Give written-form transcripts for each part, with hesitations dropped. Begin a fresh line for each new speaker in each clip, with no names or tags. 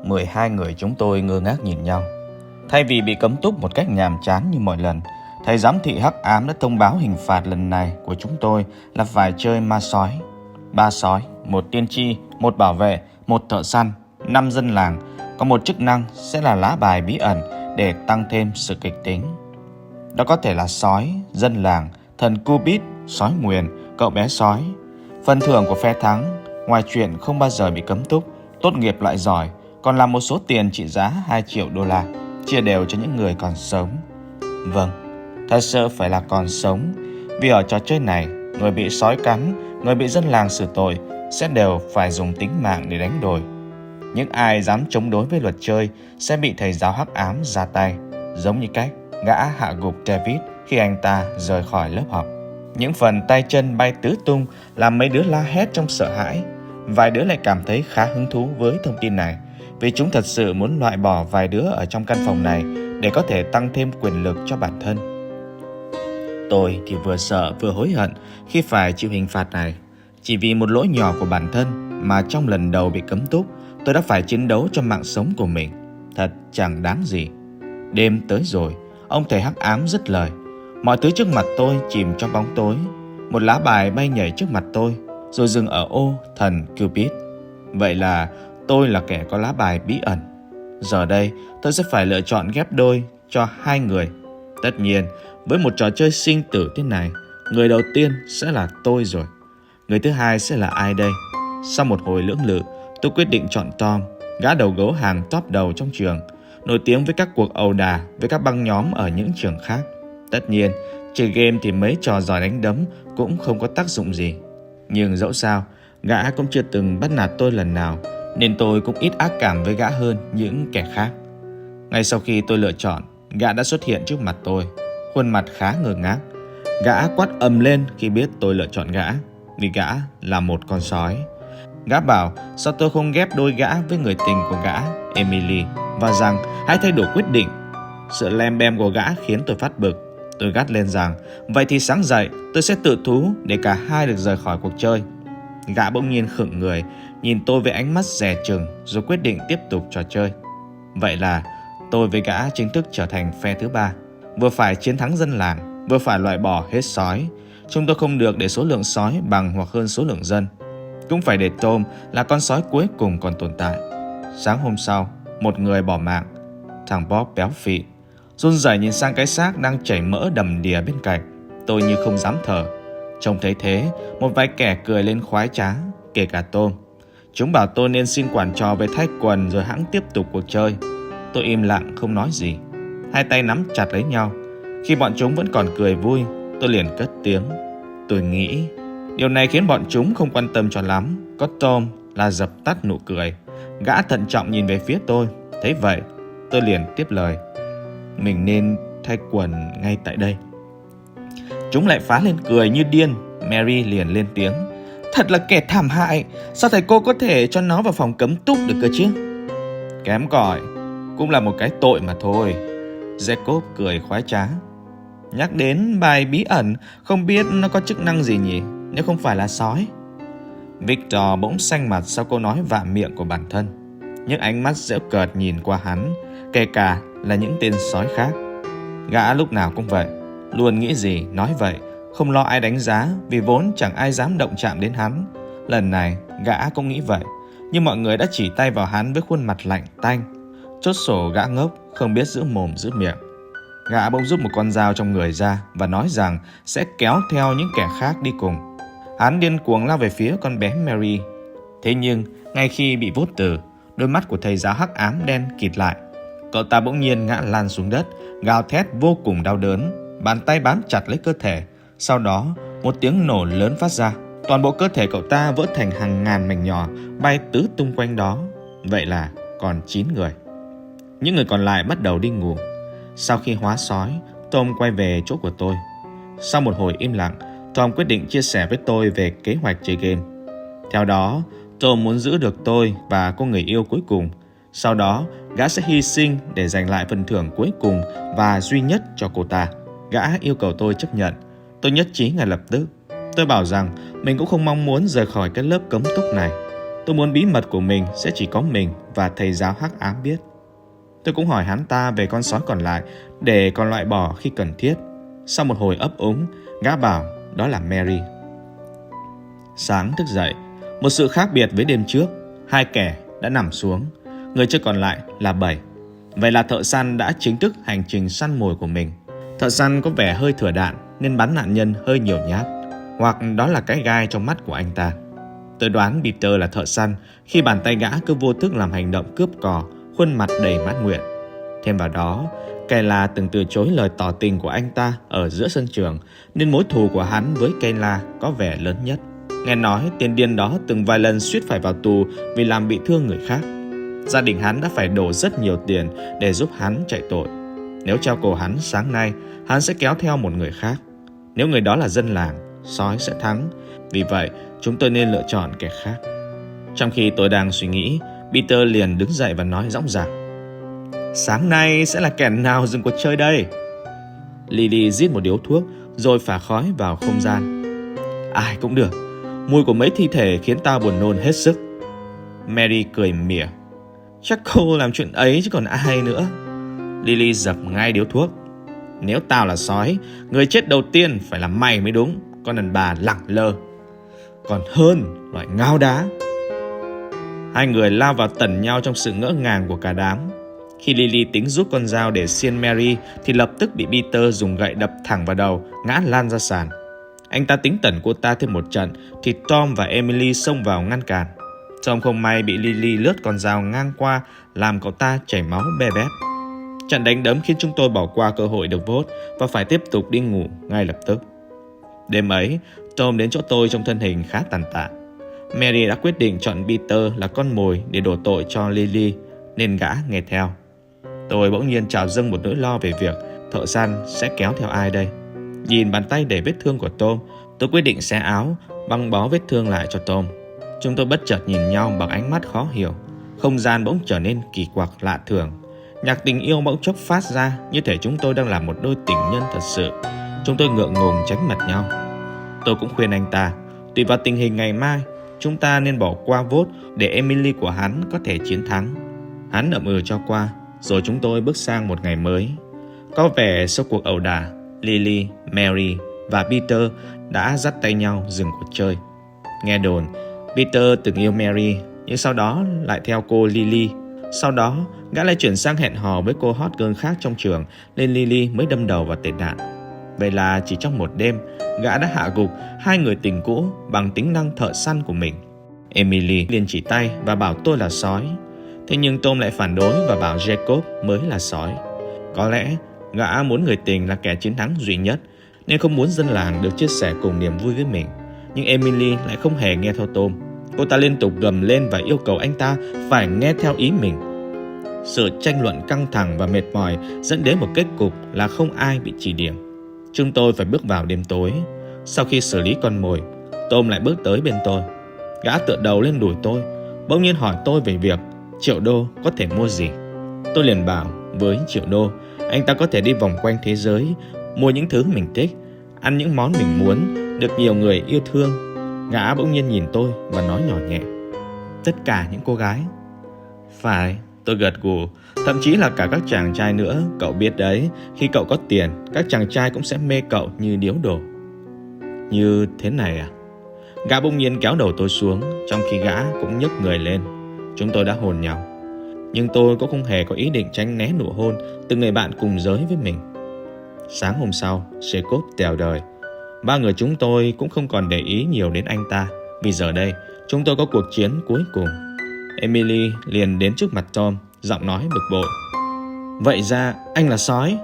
12 người chúng tôi ngơ ngác nhìn nhau. Thay vì bị cấm túc một cách nhàm chán như mọi lần, thầy giám thị hắc ám đã thông báo hình phạt lần này của chúng tôi là phải chơi ma sói. 3 sói, 1 tiên tri, 1 bảo vệ, 1 thợ săn, 5 dân làng. Có một chức năng sẽ là lá bài bí ẩn để tăng thêm sự kịch tính. Đó có thể là sói, dân làng, thần Cupid, sói nguyền, cậu bé sói. Phần thưởng của phe thắng, ngoài chuyện không bao giờ bị cấm túc, tốt nghiệp loại giỏi, còn là một số tiền trị giá 2 triệu đô la, chia đều cho những người còn sống. Vâng, thật sự phải là còn sống, vì ở trò chơi này, người bị sói cắn, người bị dân làng xử tội sẽ đều phải dùng tính mạng để đánh đổi. Những ai dám chống đối với luật chơi sẽ bị thầy giáo hắc ám ra tay, giống như cách gã hạ gục David khi anh ta rời khỏi lớp học. Những phần tay chân bay tứ tung làm mấy đứa la hét trong sợ hãi. Vài đứa lại cảm thấy khá hứng thú với thông tin này, vì chúng thật sự muốn loại bỏ vài đứa ở trong căn phòng này để có thể tăng thêm quyền lực cho bản thân. Tôi thì vừa sợ vừa hối hận khi phải chịu hình phạt này. Chỉ vì một lỗi nhỏ của bản thân mà trong lần đầu bị cấm túc, tôi đã phải chiến đấu cho mạng sống của mình. Thật chẳng đáng gì. Đêm tới rồi, ông thầy hắc ám dứt lời. Mọi thứ trước mặt tôi chìm trong bóng tối. Một lá bài bay nhảy trước mặt tôi, rồi dừng ở ô thần Cupid. Vậy là tôi là kẻ có lá bài bí ẩn. Giờ đây tôi sẽ phải lựa chọn ghép đôi cho 2 người. Tất nhiên, với một trò chơi sinh tử thế này, người đầu tiên sẽ là tôi rồi. Người thứ hai sẽ là ai đây? Sau một hồi lưỡng lự, tôi quyết định chọn Tom, gã đầu gấu hàng top đầu trong trường, nổi tiếng với các cuộc ẩu đả với các băng nhóm ở những trường khác. Tất nhiên, chơi game thì mấy trò giỏi đánh đấm cũng không có tác dụng gì. Nhưng dẫu sao, gã cũng chưa từng bắt nạt tôi lần nào, nên tôi cũng ít ác cảm với gã hơn những kẻ khác. Ngay sau khi tôi lựa chọn, gã đã xuất hiện trước mặt tôi, khuôn mặt khá ngơ ngác. Gã quát ầm lên khi biết tôi lựa chọn gã, vì gã là một con sói. Gã bảo sao tôi không ghép đôi gã với người tình của gã, Emily, và rằng hãy thay đổi quyết định. Sự lem bem của gã khiến tôi phát bực. Tôi gắt lên rằng vậy thì sáng dậy tôi sẽ tự thú để cả hai được rời khỏi cuộc chơi. Gã bỗng nhiên khựng người, nhìn tôi với ánh mắt dè chừng, rồi quyết định tiếp tục trò chơi. Vậy là tôi với gã chính thức trở thành phe thứ 3, vừa phải chiến thắng dân làng, vừa phải loại bỏ hết sói. Chúng tôi không được để số lượng sói bằng hoặc hơn số lượng dân. Cũng phải để Tom là con sói cuối cùng còn tồn tại. Sáng hôm sau, một người bỏ mạng. Thằng Bob béo phì run rẩy nhìn sang cái xác đang chảy mỡ đầm đìa bên cạnh. Tôi như không dám thở. Trông thấy thế, một vài kẻ cười lên khoái trá, kể cả Tom. Chúng bảo tôi nên xin quản trò về thay quần rồi hẵng tiếp tục cuộc chơi. Tôi im lặng không nói gì, hai tay nắm chặt lấy nhau. Khi bọn chúng vẫn còn cười vui, tôi liền cất tiếng. Tôi nghĩ điều này khiến bọn chúng không quan tâm cho lắm. Có Tom là dập tắt nụ cười. Gã thận trọng nhìn về phía tôi. Thấy vậy, tôi liền tiếp lời. Mình nên thay quần ngay tại đây. Chúng lại phá lên cười như điên. Mary liền lên tiếng. Thật là kẻ thảm hại. Sao thầy cô có thể cho nó vào phòng cấm túc được cơ chứ? Kém cỏi, cũng là một cái tội mà thôi. Jacob cười khoái trá. Nhắc đến bài bí ẩn, không biết nó có chức năng gì nhỉ, nếu không phải là sói. Victor bỗng xanh mặt sau câu nói vạ miệng của bản thân. Những ánh mắt giễu cợt nhìn qua hắn, kể cả là những tên sói khác. Gã lúc nào cũng vậy, luôn nghĩ gì nói vậy, không lo ai đánh giá, vì vốn chẳng ai dám động chạm đến hắn. Lần này gã cũng nghĩ vậy, nhưng mọi người đã chỉ tay vào hắn với khuôn mặt lạnh tanh. Chốt sổ gã ngốc, không biết giữ mồm giữ miệng. Gã bỗng rút một con dao trong người ra và nói rằng sẽ kéo theo những kẻ khác đi cùng. Hắn điên cuồng lao về phía con bé Mary. Thế nhưng ngay khi bị vốt tử, đôi mắt của thầy giáo hắc ám đen kịt lại. Cậu ta bỗng nhiên ngã lăn xuống đất, gào thét vô cùng đau đớn, bàn tay bám chặt lấy cơ thể. Sau đó một tiếng nổ lớn phát ra, toàn bộ cơ thể cậu ta vỡ thành hàng ngàn mảnh nhỏ, bay tứ tung quanh đó. Vậy là còn 9 người. Những người còn lại bắt đầu đi ngủ. Sau khi hóa sói, Tom quay về chỗ của tôi. Sau một hồi im lặng, Tom quyết định chia sẻ với tôi về kế hoạch chơi game. Theo đó, Tom muốn giữ được tôi và cô người yêu cuối cùng. Sau đó, gã sẽ hy sinh để giành lại phần thưởng cuối cùng và duy nhất cho cô ta. Gã yêu cầu tôi chấp nhận. Tôi nhất trí ngay lập tức. Tôi bảo rằng mình cũng không mong muốn rời khỏi cái lớp cấm túc này. Tôi muốn bí mật của mình sẽ chỉ có mình và thầy giáo hắc ám biết. Tôi cũng hỏi hắn ta về con sói còn lại để còn loại bỏ khi cần thiết. Sau một hồi ấp úng, gã bảo đó là Mary. Sáng thức dậy, một sự khác biệt với đêm trước. 2 kẻ đã nằm xuống, người chưa còn lại là 7. Vậy là thợ săn đã chính thức hành trình săn mồi của mình. Thợ săn có vẻ hơi thừa đạn nên bắn nạn nhân hơi nhiều nhát, hoặc đó là cái gai trong mắt của anh ta. Tôi đoán Peter là thợ săn khi bàn tay gã cứ vô thức làm hành động cướp cò, khuôn mặt đầy mãn nguyện. Thêm vào đó, Kayla từng từ chối lời tỏ tình của anh ta ở giữa sân trường, nên mối thù của hắn với Kayla có vẻ lớn nhất. Nghe nói tên điên đó từng vài lần suýt phải vào tù vì làm bị thương người khác. Gia đình hắn đã phải đổ rất nhiều tiền để giúp hắn chạy tội. Nếu treo cổ hắn sáng nay, hắn sẽ kéo theo một người khác. Nếu người đó là dân làng, sói sẽ thắng. Vì vậy, chúng tôi nên lựa chọn kẻ khác. Trong khi tôi đang suy nghĩ, Peter liền đứng dậy và nói dõng dạc: Sáng nay sẽ là kẻ nào dừng cuộc chơi đây? Lily rít một điếu thuốc rồi phả khói vào không gian. Ai cũng được, mùi của mấy thi thể khiến tao buồn nôn hết sức. Mary cười mỉa. Chắc cô làm chuyện ấy chứ còn ai nữa. Lily dập ngay điếu thuốc. Nếu tao là sói, người chết đầu tiên phải là mày mới đúng, con đàn bà lẳng lơ. Còn hơn loại ngao đá. Hai người lao vào tẩn nhau trong sự ngỡ ngàng của cả đám. Khi Lily tính rút con dao để xiên Mary thì lập tức bị Peter dùng gậy đập thẳng vào đầu, ngã lan ra sàn. Anh ta tính tẩn cô ta thêm một trận thì Tom và Emily xông vào ngăn cản. Tom không may bị Lily lướt con dao ngang qua, làm cậu ta chảy máu be bét. Trận đánh đấm khiến chúng tôi bỏ qua cơ hội được vote và phải tiếp tục đi ngủ ngay lập tức. Đêm ấy, Tom đến chỗ tôi trong thân hình khá tàn tạ. Mary đã quyết định chọn Peter là con mồi để đổ tội cho Lily, nên gã nghe theo. Tôi bỗng nhiên trào dâng một nỗi lo về việc thợ săn sẽ kéo theo ai đây. Nhìn bàn tay đầy vết thương của Tom, tôi quyết định xé áo, băng bó vết thương lại cho Tom. Chúng tôi bất chợt nhìn nhau bằng ánh mắt khó hiểu. Không gian bỗng trở nên kỳ quặc lạ thường. Nhạc tình yêu bỗng chốc phát ra như thể chúng tôi đang là một đôi tình nhân thật sự. Chúng tôi ngượng ngùng tránh mặt nhau. Tôi cũng khuyên anh ta, tùy vào tình hình ngày mai, chúng ta nên bỏ qua vote để Emily của hắn có thể chiến thắng. Hắn ậm ừ cho qua, rồi chúng tôi bước sang một ngày mới. Có vẻ sau cuộc ẩu đả, Lily, Mary và Peter đã dắt tay nhau dừng cuộc chơi. Nghe đồn, Peter từng yêu Mary, nhưng sau đó lại theo cô Lily. Sau đó, gã lại chuyển sang hẹn hò với cô hot girl khác trong trường, nên Lily mới đâm đầu vào tệ nạn. Vậy là chỉ trong một đêm, gã đã hạ gục hai người tình cũ bằng tính năng thợ săn của mình. Emily liền chỉ tay và bảo tôi là sói. Thế nhưng Tom lại phản đối và bảo Jacob mới là sói. Có lẽ gã muốn người tình là kẻ chiến thắng duy nhất, nên không muốn dân làng được chia sẻ cùng niềm vui với mình. Nhưng Emily lại không hề nghe theo Tom. Cô ta liên tục gầm lên và yêu cầu anh ta phải nghe theo ý mình. Sự tranh luận căng thẳng và mệt mỏi dẫn đến một kết cục là không ai bị chỉ điểm. Chúng tôi phải bước vào đêm tối. Sau khi xử lý con mồi, Tom lại bước tới bên tôi. Gã tựa đầu lên đùi tôi, bỗng nhiên hỏi tôi về việc $1.000.000 có thể mua gì. Tôi liền bảo với $1.000.000, anh ta có thể đi vòng quanh thế giới, mua những thứ mình thích, ăn những món mình muốn, được nhiều người yêu thương. Gã bỗng nhiên nhìn tôi và nói nhỏ nhẹ: tất cả những cô gái. Phải, tôi gật gù. Thậm chí là cả các chàng trai nữa. Cậu biết đấy, khi cậu có tiền, các chàng trai cũng sẽ mê cậu như điếu đổ. Như thế này à? Gã bỗng nhiên kéo đầu tôi xuống, trong khi gã cũng nhấc người lên. Chúng tôi đã hôn nhau. Nhưng tôi cũng không hề có ý định tránh né nụ hôn từ người bạn cùng giới với mình. Sáng hôm sau, Jacob tèo đời. Ba người chúng tôi cũng không còn để ý nhiều đến anh ta, vì giờ đây chúng tôi có cuộc chiến cuối cùng. Emily liền đến trước mặt Tom, giọng nói bực bội: vậy ra anh là sói?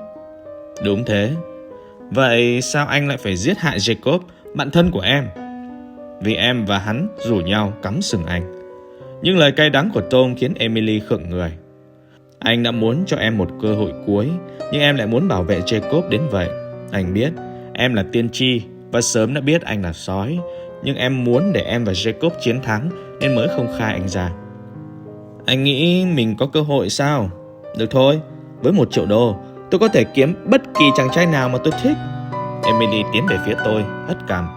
Đúng thế. Vậy sao anh lại phải giết hại Jacob, bạn thân của em? Vì em và hắn rủ nhau cắm sừng anh. Nhưng lời cay đắng của Tom khiến Emily khựng người. Anh đã muốn cho em một cơ hội cuối, nhưng em lại muốn bảo vệ Jacob đến vậy. Anh biết em là tiên tri và sớm đã biết anh là sói, nhưng em muốn để em và Jacob chiến thắng nên mới không khai anh ra. Anh nghĩ mình có cơ hội sao? Được thôi, với $1.000.000 tôi có thể kiếm bất kỳ chàng trai nào mà tôi thích. Emily tiến về phía tôi, hất cằm.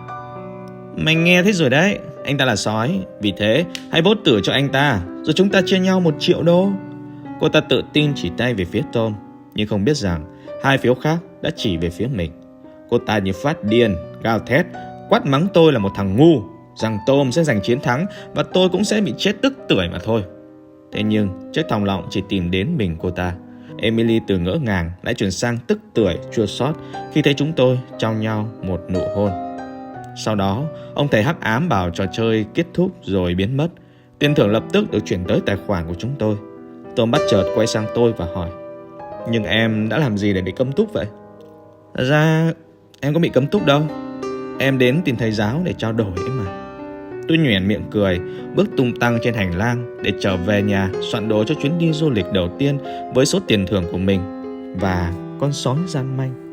Mày nghe thấy rồi đấy, anh ta là sói. Vì thế, hãy vote tử cho anh ta, rồi chúng ta chia nhau 1 triệu đô. Cô ta tự tin chỉ tay về phía Tom, nhưng không biết rằng 2 phiếu khác đã chỉ về phía mình. Cô ta như phát điên, gào thét, quát mắng tôi là một thằng ngu, rằng Tom sẽ giành chiến thắng và tôi cũng sẽ bị chết tức tưởi mà thôi. Thế nhưng chiếc thòng lọng chỉ tìm đến mình cô ta. Emily từ ngỡ ngàng lại chuyển sang tức tưởi chua xót khi thấy chúng tôi trao nhau một nụ hôn. Sau đó, ông thầy hắc ám bảo trò chơi kết thúc rồi biến mất. Tiền thưởng lập tức được chuyển tới tài khoản của chúng tôi. Tom bắt chợt quay sang tôi và hỏi: nhưng em đã làm gì để bị cấm túc vậy? Thật ra em có bị cấm túc đâu. Em đến tìm thầy giáo để trao đổi ấy mà. Tôi nhoẻn miệng cười, bước tung tăng trên hành lang để trở về nhà soạn đồ cho chuyến đi du lịch đầu tiên với số tiền thưởng của mình và con sói gian manh.